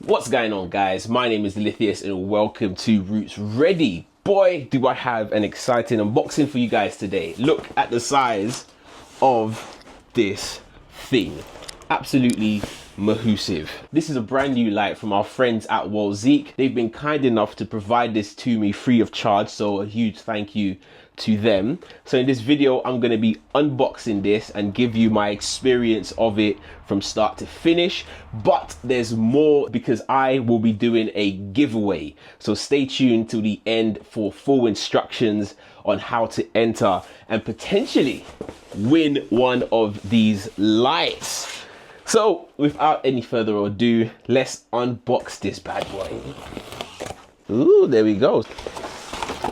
What's going on, guys? My name is Lithius and welcome to RootsReady. Boy, do I have an exciting unboxing for you guys today. Look at the size of this thing. Absolutely massive. This is a brand new light from our friends at Wolezek. They've been kind enough to provide this to me free of charge, so a huge thank you to them. So in this video, I'm going to be unboxing this and give you my experience of it from start to finish. But there's more because I will be doing a giveaway. So stay tuned to the end for full instructions on how to enter and potentially win one of these lights. So without any further ado, let's unbox this bad boy. Ooh, there we go.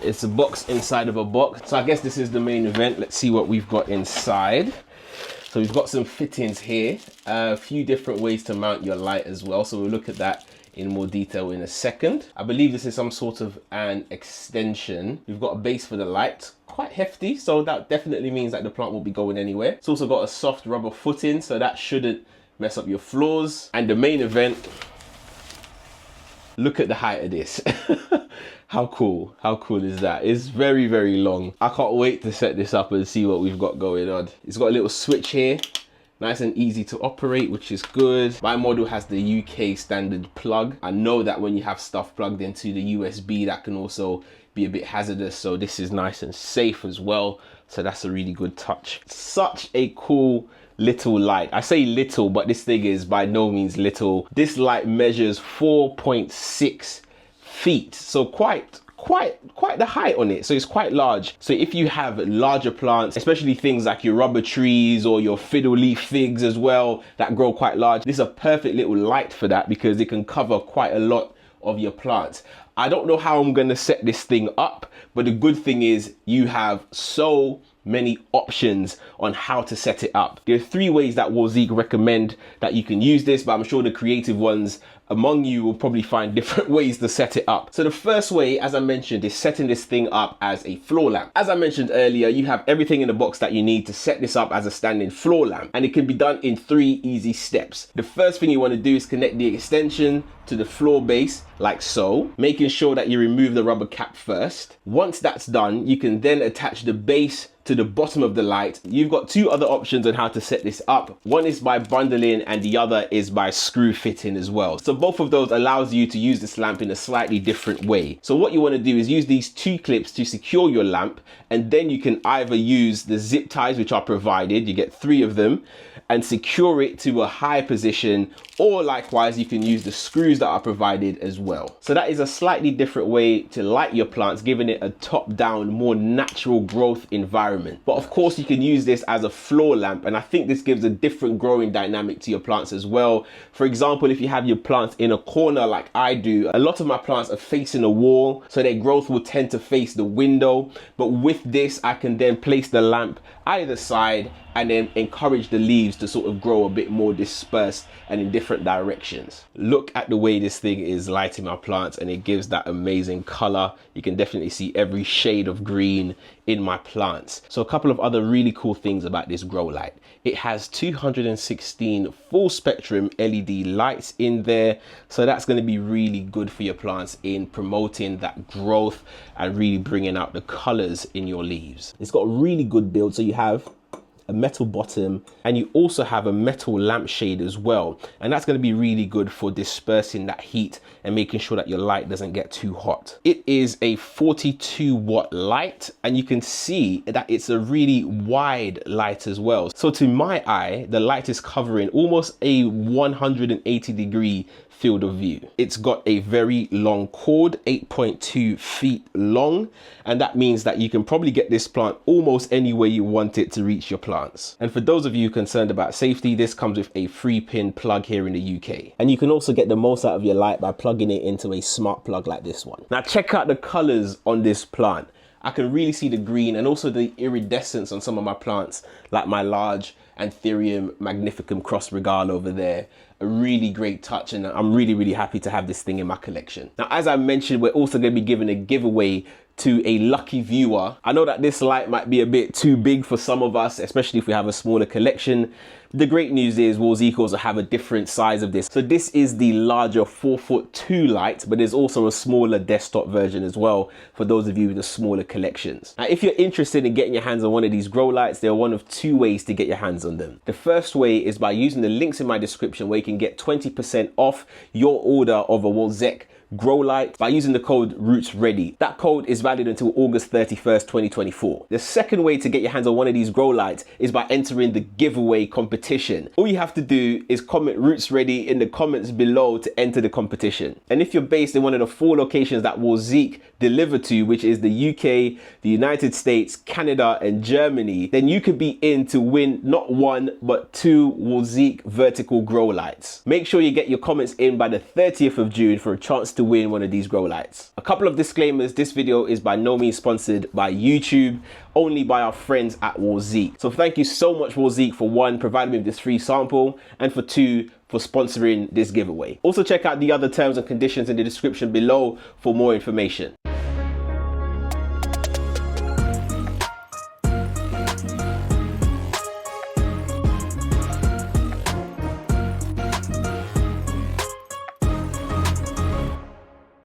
It's a box inside of a box. So I guess this is the main event. Let's see what we've got inside. So we've got some fittings here, a few different ways to mount your light as well. So we'll look at that in more detail in a second. I believe this is some sort of an extension. We've got a base for the light, quite hefty. So that definitely means that the plant won't be going anywhere. It's also got a soft rubber footing, so that shouldn't mess up your floors. And the main event, look at the height of this. How cool is that? It's very, very long. I can't wait to set this up and see what we've got going on. It's got a little switch here, nice and easy to operate, which is good. My model has the UK standard plug. I know that when you have stuff plugged into the USB, that can also be a bit hazardous, so this is nice and safe as well. So that's a really good touch. Such a cool little light. I say little, but this thing is by no means little. This light measures 4.6 feet, so quite the height on it, so it's quite large. So if you have larger plants, especially things like your rubber trees or your fiddle leaf figs as well that grow quite large, this is a perfect little light for that because it can cover quite a lot of your plants. I don't know how I'm going to set this thing up, but the good thing is you have so many options on how to set it up. There are 3 ways that Wolezek recommend that you can use this, but I'm sure the creative ones among you will probably find different ways to set it up. So the first way, as I mentioned, is setting this thing up as a floor lamp. As I mentioned earlier, you have everything in the box that you need to set this up as a standing floor lamp, and it can be done in 3 easy steps. The first thing you want to do is connect the extension to the floor base like so, making sure that you remove the rubber cap first. Once that's done, you can then attach the base to the bottom of the light. You've got 2 other options on how to set this up. One is by bundling and the other is by screw fitting as well. So both of those allows you to use this lamp in a slightly different way. So what you want to do is use these 2 clips to secure your lamp, and then you can either use the zip ties which are provided, you get 3 of them, and secure it to a high position, or likewise you can use the screws that are provided as well. So that is a slightly different way to light your plants, giving it a top-down, more natural growth environment. But of course you can use this as a floor lamp, and I think this gives a different growing dynamic to your plants as well. For example, if you have your plants in a corner like I do, a lot of my plants are facing a wall, so their growth will tend to face the window. But with this, I can then place the lamp either side and then encourage the leaves to sort of grow a bit more dispersed and in different directions. Look at the way this thing is lighting my plants, and it gives that amazing color. You can definitely see every shade of green in my plants. So a couple of other really cool things about this grow light. It has 216 full spectrum LED lights in there. So that's going to be really good for your plants in promoting that growth and really bringing out the colors in your leaves. It's got a really good build. So you have a metal bottom, and you also have a metal lampshade as well, and that's going to be really good for dispersing that heat and making sure that your light doesn't get too hot. It is a 42 watt light, and you can see that it's a really wide light as well. So to my eye, the light is covering almost a 180-degree field of view. It's got a very long cord, 8.2 feet long, and that means that you can probably get this plant almost anywhere you want it to reach your plants. And for those of you concerned about safety, this comes with a 3-pin plug here in the UK. And you can also get the most out of your light by plugging it into a smart plug like this one. Now check out the colors on this plant. I can really see the green and also the iridescence on some of my plants, like my large Anthurium magnificum cross regale over there. a really great touch, and I'm really happy to have this thing in my collection. Now, as I mentioned, we're also going to be giving a giveaway to a lucky viewer. I know that this light might be a bit too big for some of us, especially if we have a smaller collection. The great news is Wolezek also have a different size of this. So this is the larger 4'2" light, but there's also a smaller desktop version as well for those of you with the smaller collections. Now, if you're interested in getting your hands on one of these grow lights, there are one of two ways to get your hands on them. The first way is by using the links in my description, where you can get 20% off your order of a Wolezek Growlight by using the code RootsReady. That code is valid until August 31st, 2024. The second way to get your hands on one of these grow lights is by entering the giveaway competition. All you have to do is comment RootsReady in the comments below to enter the competition. And if you're based in one of the 4 locations that Wolezek deliver to, which is the UK, the United States, Canada, and Germany, then you could be in to win not 1, but 2 Wolezek vertical grow lights. Make sure you get your comments in by the 30th of June for a chance to win one of these grow lights. A couple of disclaimers: this video is by no means sponsored by YouTube, only by our friends at Wolezek. So thank you so much, Wolezek, for 1, providing me with this free sample, and for 2, for sponsoring this giveaway. Also check out the other terms and conditions in the description below for more information.